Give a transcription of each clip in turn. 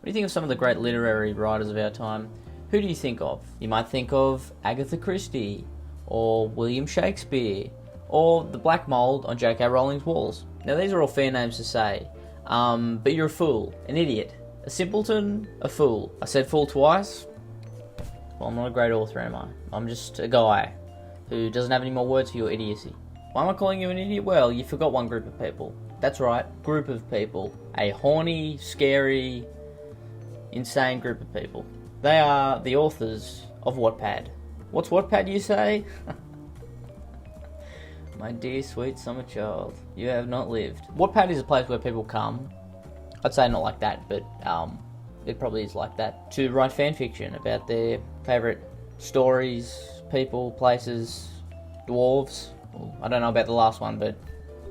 When you think of some of the great literary writers of our time, who do you think of? You might think of Agatha Christie, or William Shakespeare, or the black mould on J.K. Rowling's walls. Now these are all fair names to say, but you're a fool, an idiot, a simpleton, a fool. I said fool twice. Well, I'm not a great author, am I? I'm just a guy who doesn't have any more words for your idiocy. Why am I calling you an idiot? Well, you forgot one group of people. That's right, group of people. A horny, scary, insane group of people. They are the authors of Wattpad. What's Wattpad, you say? My dear sweet summer child, you have not lived. Wattpad is a place where people come, I'd say not like that, but it probably is like that, to write fanfiction about their favourite stories, people, places, dwarves. Well, I don't know about the last one, but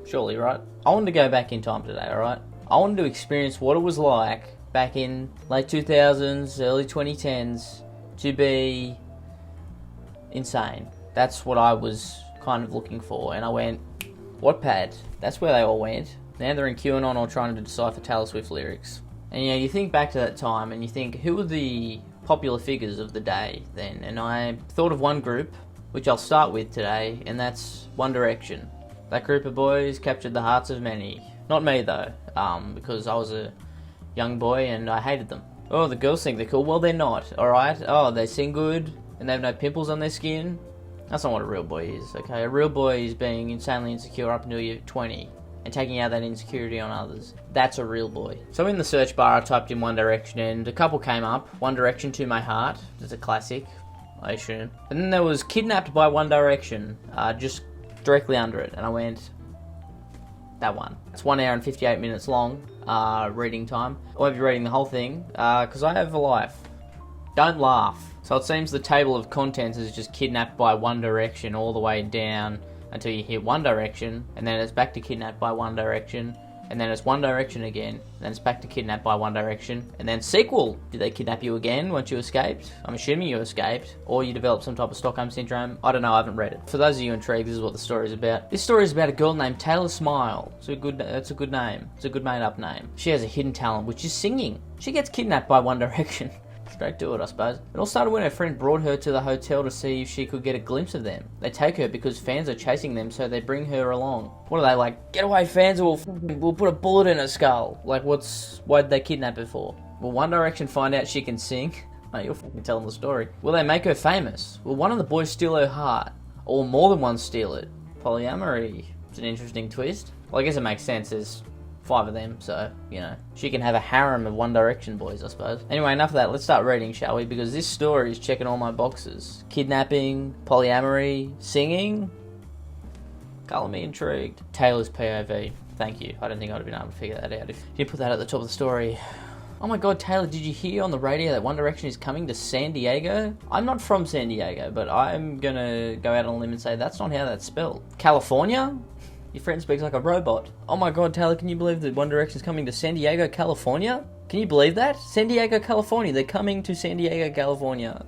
surely, right? I wanted to go back in time today, alright? I wanted to experience what it was like back in late 2000s, early 2010s, to be insane. That's what I was kind of looking for, and I went, Wattpad, that's where they all went. Now they're in QAnon or trying to decipher Taylor Swift lyrics. And you think back to that time and you think, who were the popular figures of the day then? And I thought of one group, which I'll start with today, and that's One Direction. That group of boys captured the hearts of many. Not me though, because I was a young boy and I hated them. Oh, the girls think they're cool. Well, they're not, alright? Oh, they sing good and they have no pimples on their skin. That's not what a real boy is, okay? A real boy is being insanely insecure up until you're 20 and taking out that insecurity on others. That's a real boy. So in the search bar I typed in One Direction and a couple came up. One Direction to My Heart. It's a classic, I assume. And then there was Kidnapped by One Direction, just directly under it. And I went, that one. It's 1 hour and 58 minutes long, reading time. I won't be reading the whole thing, because I have a life. Don't laugh. So it seems the table of contents is just Kidnapped by One Direction all the way down until you hit One Direction, and then it's back to Kidnapped by One Direction, and then it's One Direction again, and then it's back to Kidnapped by One Direction, and then sequel. Did they kidnap you again once you escaped? I'm assuming you escaped, or you developed some type of Stockholm Syndrome. I don't know, I haven't read it. For those of you intrigued, this is what the story is about. This story is about a girl named Taylor Smile. It's a good name. It's a good made-up name. She has a hidden talent, which is singing. She gets kidnapped by One Direction. Straight to it, I suppose. It all started when her friend brought her to the hotel to see if she could get a glimpse of them. They take her because fans are chasing them, so they bring her along. What are they like? Get away, fans, or we'll put a bullet in her skull. Like, why'd they kidnap her for? Will One Direction find out she can sing? Oh, you're fucking telling the story. Will they make her famous? Will one of the boys steal her heart? Or more than one steal it? Polyamory. It's an interesting twist. Well, I guess it makes sense. There's 5 of them, so, you know, she can have a harem of One Direction boys, I suppose. Anyway, enough of that. Let's start reading, shall we? Because this story is checking all my boxes. Kidnapping, polyamory, singing. Colour me intrigued. Taylor's POV. Thank you. I don't think I would have been able to figure that out if you put that at the top of the story. Oh my god, Taylor, did you hear on the radio that One Direction is coming to San Diego? I'm not from San Diego, but I'm gonna go out on a limb and say that's not how that's spelled. California? Your friend speaks like a robot. Oh my god, Taylor, can you believe that One Direction's coming to San Diego, California? Can you believe that? San Diego, California. They're coming to San Diego, California.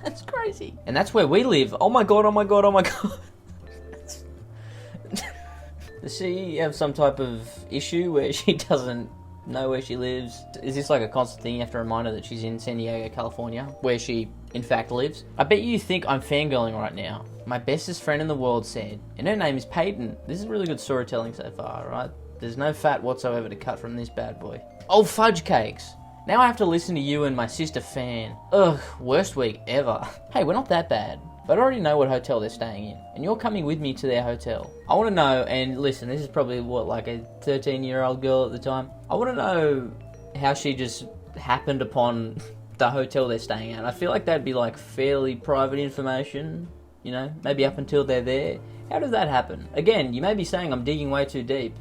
That's crazy. And that's where we live. Oh my god, oh my god, oh my god. Does she have some type of issue where she doesn't know where she lives? Is this like a constant thing? You have to remind her that she's in San Diego, California, where she in fact lives. I bet you think I'm fangirling right now. My bestest friend in the world said, and her name is Peyton. This is really good storytelling so far, right? There's no fat whatsoever to cut from this bad boy. Oh, fudge cakes. Now I have to listen to you and my sister Fan. Ugh, worst week ever. Hey, we're not that bad. But I already know what hotel they're staying in, and you're coming with me to their hotel. I want to know, and listen, this is probably what, like a 13-year-old girl at the time. I want to know how she just happened upon the hotel they're staying at. I feel like that'd be like fairly private information, you know, maybe up until they're there. How does that happen? Again, you may be saying I'm digging way too deep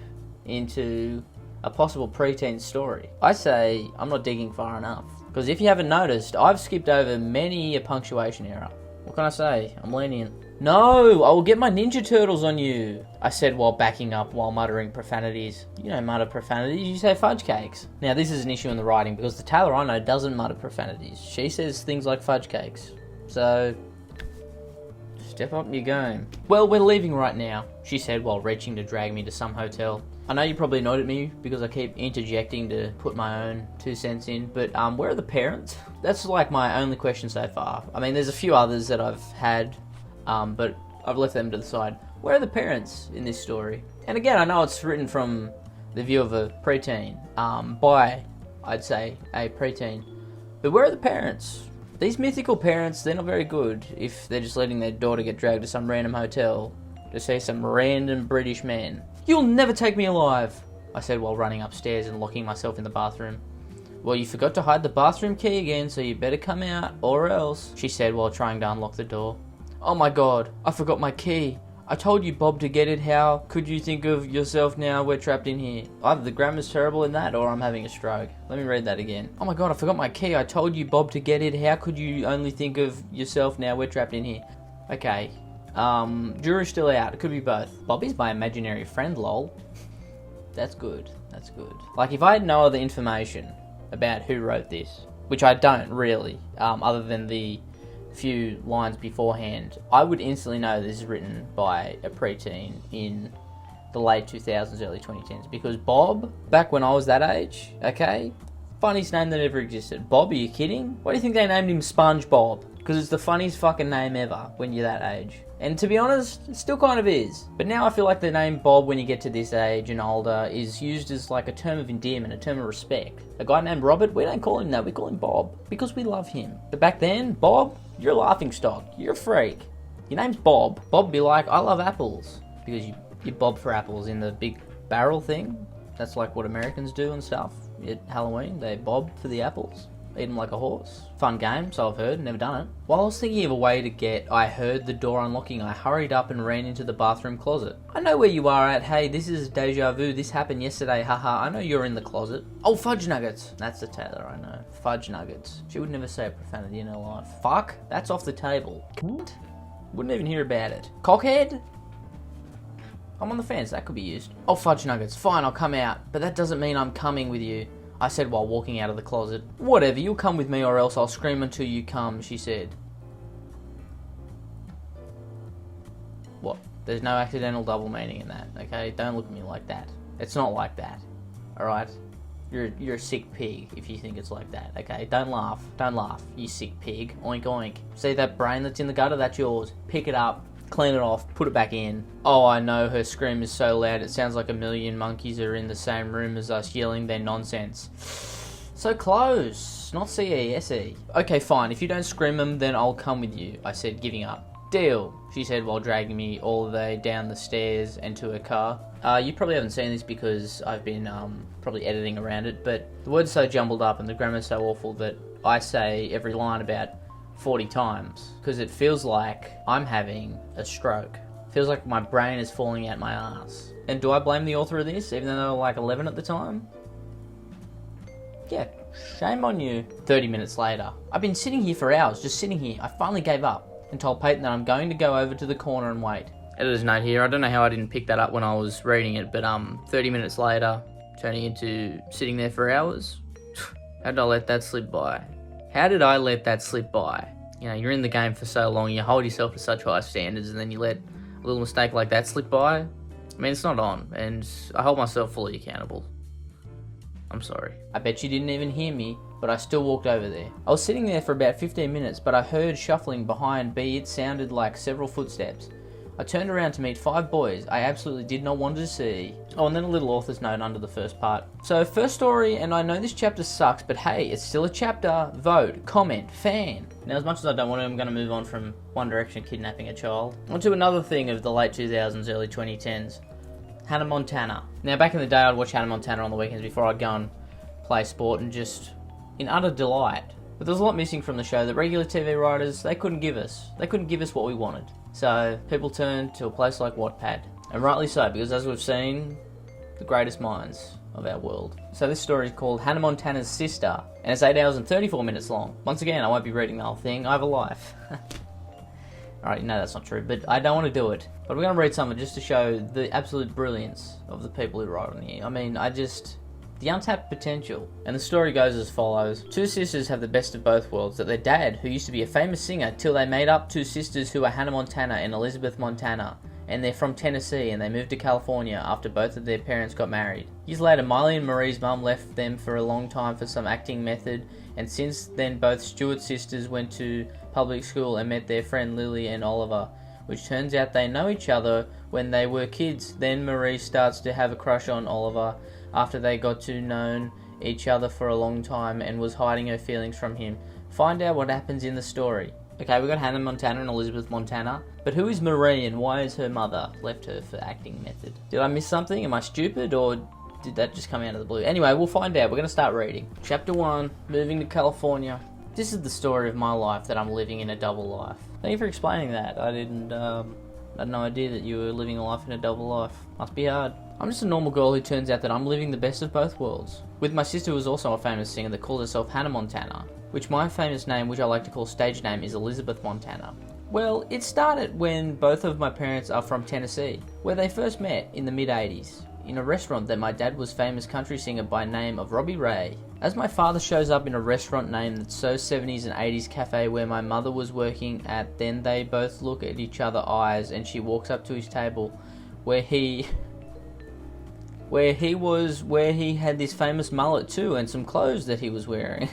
into a possible preteen story. I say I'm not digging far enough, because if you haven't noticed, I've skipped over many a punctuation error. What can I say? I'm lenient. No, I will get my Ninja Turtles on you, I said while backing up while muttering profanities. You don't mutter profanities, you say fudge cakes. Now this is an issue in the writing because the Taylor I know doesn't mutter profanities. She says things like fudge cakes. So, step up your game. Well, we're leaving right now, she said while reaching to drag me to some hotel. I know you're probably annoyed at me because I keep interjecting to put my own 2 cents in, but where are the parents? That's like my only question so far. I mean, there's a few others that I've had, but I've left them to the side. Where are the parents in this story? And again, I know it's written from the view of a preteen, by, I'd say, a preteen. But where are the parents? These mythical parents, they're not very good if they're just letting their daughter get dragged to some random hotel to see some random British man. You'll never take me alive, I said while running upstairs and locking myself in the bathroom. Well, you forgot to hide the bathroom key again, so you better come out, or else, she said while trying to unlock the door. Oh my god, I forgot my key. I told you, Bob, to get it. How could you think of yourself now? We're trapped in here. Either the grammar's terrible in that, or I'm having a stroke. Let me read that again. Oh my god, I forgot my key. I told you, Bob, to get it. How could you only think of yourself now? We're trapped in here. Okay. Jury's still out. It could be both. Bobby's my imaginary friend, lol. That's good. That's good. Like, if I had no other information about who wrote this, which I don't really, other than the few lines beforehand, I would instantly know this is written by a preteen in the late 2000s, early 2010s. Because Bob, back when I was that age, okay, funniest name that ever existed. Bob, are you kidding? Why do you think they named him SpongeBob? Because it's the funniest fucking name ever when you're that age. And to be honest, it still kind of is. But now I feel like the name Bob, when you get to this age and older, is used as like a term of endearment, a term of respect. A guy named Robert, we don't call him that, we call him Bob. Because we love him. But back then, Bob, you're a laughingstock. You're a freak. Your name's Bob. Bob would be like, I love apples. Because you bob for apples in the big barrel thing. That's like what Americans do and stuff. At Halloween, they bob for the apples. Eat them like a horse. Fun game, so I've heard, never done it. While I was thinking of a way to get I heard the door unlocking, I hurried up and ran into the bathroom closet. I know where you are at. Hey, this is deja vu. This happened yesterday. Haha, I know you're in the closet. Oh, fudge nuggets. That's the Taylor I know. Fudge nuggets. She would never say a profanity in her life. Fuck? That's off the table. Cunt? Wouldn't even hear about it. Cockhead? I'm on the fence. That could be used. Oh, fudge nuggets. Fine, I'll come out. But that doesn't mean I'm coming with you, I said while walking out of the closet. Whatever, you'll come with me or else I'll scream until you come, she said. What? There's no accidental double meaning in that, okay? Don't look at me like that. It's not like that, alright? You're a sick pig if you think it's like that, okay? Don't laugh, you sick pig. Oink oink. See that brain that's in the gutter? That's yours. Pick it up. Clean it off, put it back in. Oh, I know, her scream is so loud, it sounds like a million monkeys are in the same room as us yelling their nonsense. So close, not CE, SE. Okay, fine, if you don't scream them, then I'll come with you, I said, giving up. Deal, she said while dragging me all the way down the stairs and to her car. You probably haven't seen this because I've been probably editing around it, but the word's so jumbled up and the grammar's so awful that I say every line about 40 times, because it feels like I'm having a stroke. Feels like my brain is falling out my ass. And do I blame the author of this, even though they were like 11 at the time? Yeah, shame on you. 30 minutes later. I've been sitting here for hours, just sitting here. I finally gave up and told Peyton that I'm going to go over to the corner and wait. Editor's note here, I don't know how I didn't pick that up when I was reading it, but 30 minutes later, turning into sitting there for hours. How did I let that slip by? How did I let that slip by? You know, you're in the game for so long, you hold yourself to such high standards, and then you let a little mistake like that slip by. I mean, it's not on, and I hold myself fully accountable. I'm sorry. I bet you didn't even hear me, but I still walked over there. I was sitting there for about 15 minutes, but I heard shuffling behind me. It sounded like several footsteps. I turned around to meet 5 boys I absolutely did not want to see. Oh, and then a little author's note under the first part. So, first story, and I know this chapter sucks, but hey, it's still a chapter. Vote, comment, fan. Now, as much as I don't want to, I'm going to move on from One Direction kidnapping a child. On to another thing of the late 2000s, early 2010s. Hannah Montana. Now, back in the day, I'd watch Hannah Montana on the weekends before I'd go and play sport, and just in utter delight. But there's a lot missing from the show that regular TV writers, they couldn't give us. They couldn't give us what we wanted. So people turned to a place like Wattpad. And rightly so, because as we've seen, the greatest minds of our world. So this story is called Hannah Montana's Sister, and it's 8 hours and 34 minutes long. Once again, I won't be reading the whole thing. I have a life. Alright, no, that's not true, but I don't want to do it. But we're going to read something just to show the absolute brilliance of the people who write on here. I mean, the untapped potential. And the story goes as follows. 2 sisters have the best of both worlds, that their dad, who used to be a famous singer till they made up 2 sisters who are Hannah Montana and Elizabeth Montana, and they're from Tennessee, and they moved to California after both of their parents got married. Years later, Miley and Marie's mum left them for a long time for some acting method, and since then both Stewart's sisters went to public school and met their friend Lily and Oliver, which turns out they know each other when they were kids. Then Marie starts to have a crush on Oliver after they got to know each other for a long time and was hiding her feelings from him. Find out what happens in the story. Okay, we've got Hannah Montana and Elizabeth Montana, but who is Marie and why has her mother left her for acting method? Did I miss something? Am I stupid, or did that just come out of the blue? Anyway, we'll find out. We're going to start reading. Chapter 1, Moving to California. This is the story of my life, that I'm living in a double life. Thank you for explaining that. I had no idea that you were living a life in a double life. Must be hard. I'm just a normal girl who turns out that I'm living the best of both worlds. With my sister, who is also a famous singer that calls herself Hannah Montana, which my famous name, which I like to call stage name, is Elizabeth Montana. Well, it started when both of my parents are from Tennessee, where they first met in the mid-80s, in a restaurant that my dad was famous country singer by name of Robbie Ray. As my father shows up in a restaurant name that's so 70s and 80s cafe where my mother was working at, then they both look at each other's eyes and she walks up to his table where he had this famous mullet too and some clothes that he was wearing.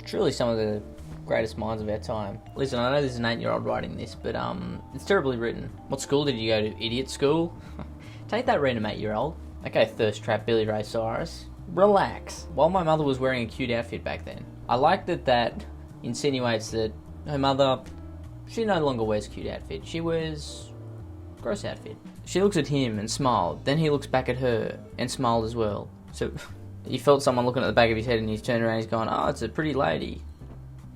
Truly some of the greatest minds of our time. Listen, I know this is an 8-year-old writing this, but it's terribly written. What school did you go to? Idiot school? Take that, random 8-year-old. Okay, thirst trap Billy Ray Cyrus. Relax. While my mother was wearing a cute outfit back then. I like that insinuates that her mother, she no longer wears cute outfit. She wears gross outfit. She looks at him and smiled. Then he looks back at her and smiled as well. So he felt someone looking at the back of his head and he's turned around and he's gone, "Oh, it's a pretty lady."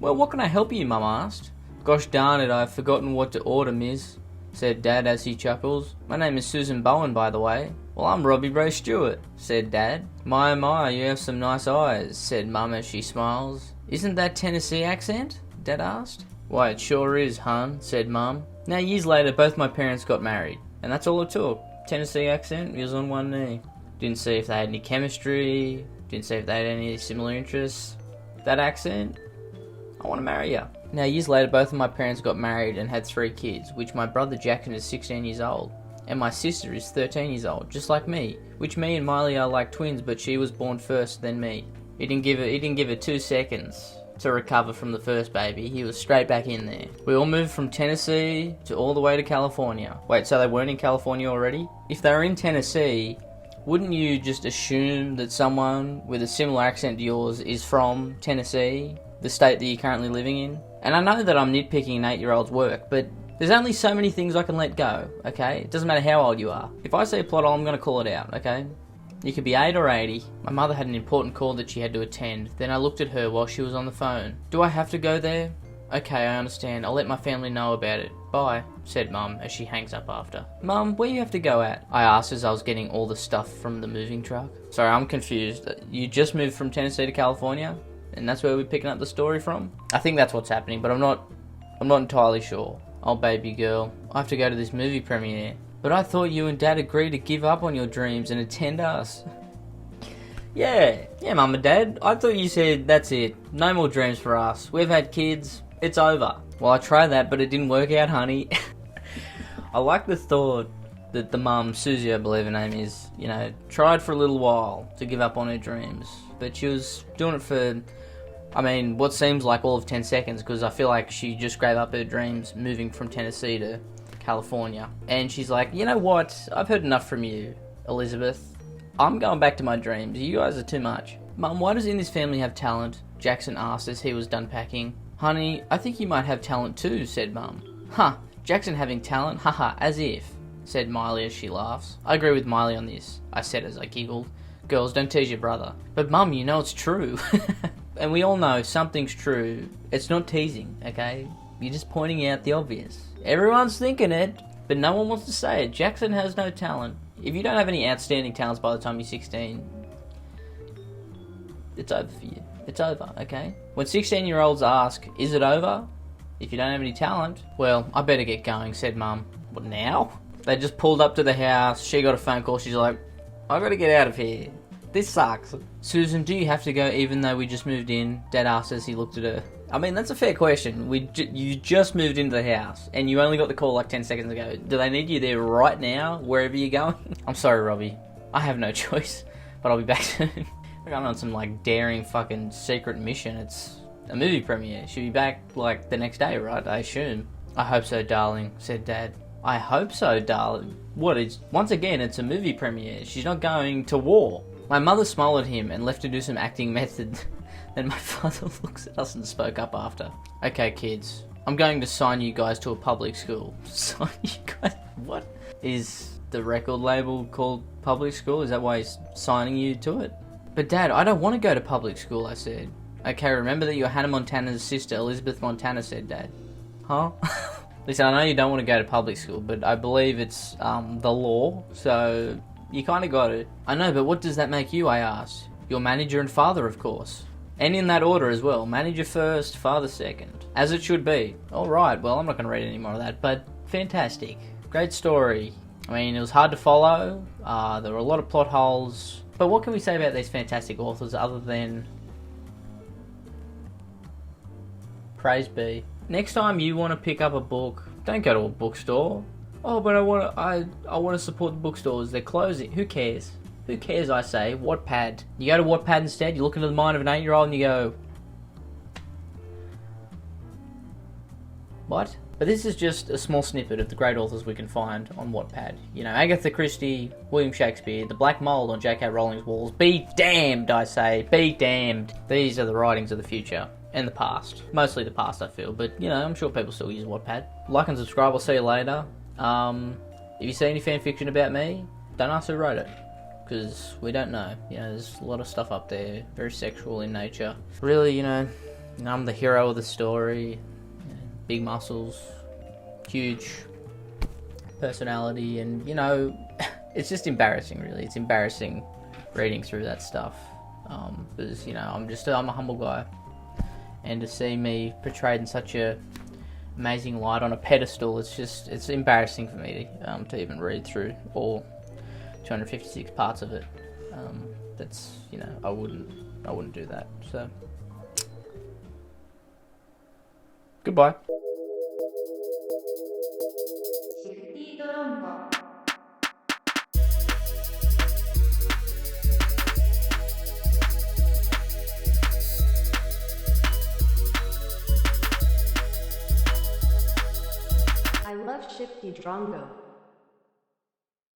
"Well, what can I help you?" Mum asked. "Gosh darn it, I've forgotten what to order, miss," said Dad as he chuckles. "My name is Susan Bowen, by the way." "Well, I'm Robbie Ray Stewart," said Dad. My, you have some nice eyes," said Mum as she smiles. "Isn't that Tennessee accent?" Dad asked. "Why, it sure is, hun," said Mum. Now, years later, both my parents got married, and that's all it took. Tennessee accent, he was on one knee. Didn't see if they had any chemistry, didn't see if they had any similar interests. That accent, I want to marry you. Now, years later, both of my parents got married and had 3 kids, which my brother Jackson is 16 years old. And my sister is 13 years old, just like me, which me and Miley are like twins, but she was born first, then me. He didn't give her 2 seconds to recover from the first baby. He was straight back in there. We all moved from Tennessee to all the way to California. Wait, so they weren't in California already? If they were in Tennessee, wouldn't you just assume that someone with a similar accent to yours is from Tennessee, the state that you're currently living in? And I know that I'm nitpicking an 8-year-old's work, but there's only so many things I can let go, okay? It doesn't matter how old you are. If I see a plot hole, I'm going to call it out, okay? You could be 8 or 80. My mother had an important call that she had to attend. Then I looked at her while she was on the phone. "Do I have to go there?" "Okay, I understand. I'll let my family know about it. Bye," said Mum as she hangs up after. "Mum, where you have to go at?" I asked as I was getting all the stuff from the moving truck. Sorry, I'm confused. You just moved from Tennessee to California? And that's where we're picking up the story from? I think that's what's happening, but I'm not entirely sure. "Oh, baby girl, I have to go to this movie premiere." "But I thought you and Dad agreed to give up on your dreams and attend us." Yeah, Mum and Dad, I thought you said, that's it, no more dreams for us. We've had kids, it's over. Well, I tried that, but it didn't work out, honey. I like the thought that the mum, Susie, I believe her name is, tried for a little while to give up on her dreams. But she was doing it for, what seems like all of 10 seconds, because I feel like she just gave up her dreams moving from Tennessee to California. And she's like, "You know what? I've heard enough from you, Elizabeth. I'm going back to my dreams. You guys are too much." "Mum, why does In This Family have talent?" Jackson asked as he was done packing. "Honey, I think you might have talent too," said Mum. "Huh, Jackson having talent? Haha, as if," said Miley as she laughs. "I agree with Miley on this," I said as I giggled. "Girls, don't tease your brother." "But Mum, you know it's true." And we all know something's true. It's not teasing, okay? You're just pointing out the obvious. Everyone's thinking it, but no one wants to say it. Jackson has no talent. If you don't have any outstanding talents by the time you're 16, it's over for you. It's over, okay? When 16-year-olds ask, "Is it over?" If you don't have any talent, "Well, I better get going," said Mum. "What, now?" They just pulled up to the house. She got a phone call. She's like, "I gotta get out of here." This sucks. Susan, do you have to go even though we just moved in? Dad asked as he looked at her. I mean, that's a fair question. You just moved into the house, and you only got the call like 10 seconds ago. Do they need you there right now, wherever you're going? I'm sorry, Robbie. I have no choice, but I'll be back soon. I'm going on some like daring fucking secret mission. It's a movie premiere. She'll be back like the next day, right? I assume. I hope so, darling, said Dad. I hope so, darling. What is... Once again, it's a movie premiere. She's not going to war. My mother smiled at him and left to do some acting method. Then my father looks at us and spoke up after. Okay, kids. I'm going to sign you guys to a public school. Sign you guys? What? Is the record label called public school? Is that why he's signing you to it? But Dad, I don't want to go to public school, I said. Okay, remember that you're Hannah Montana's sister, Elizabeth Montana, said Dad. Huh? Listen, I know you don't want to go to public school, but I believe it's the law, so you kind of got it. I know, but what does that make you, I asked. Your manager and father, of course. And in that order as well. Manager first, father second. As it should be. Alright, well, I'm not going to read any more of that, but fantastic. Great story. I mean, it was hard to follow. There were a lot of plot holes. But what can we say about these fantastic authors other than... praise be. Next time you want to pick up a book, don't go to a bookstore. Oh, but I want to support the bookstores. They're closing. Who cares? Who cares, I say? Wattpad. You go to Wattpad instead, you look into the mind of an 8-year-old and you go... What? But this is just a small snippet of the great authors we can find on Wattpad. You know, Agatha Christie, William Shakespeare, the black mould on J.K. Rowling's walls. Be damned, I say. Be damned. These are the writings of the future. And the past. Mostly the past, I feel. But, you know, I'm sure people still use Wattpad. Like and subscribe. I'll see you later. If you see any fanfiction about me, don't ask who wrote it. Because we don't know. You know, there's a lot of stuff up there. Very sexual in nature. Really, you know, I'm the hero of the story. You know, big muscles. Huge personality. And, you know, it's just embarrassing, really. It's embarrassing reading through that stuff. Because, you know, I'm a humble guy. And to see me portrayed in such a amazing light on a pedestal, it's embarrassing for me to even read through all 256 parts of it. That's, you know, I wouldn't do that. So, goodbye. Shifty Drongo. I love Shifty Drongo.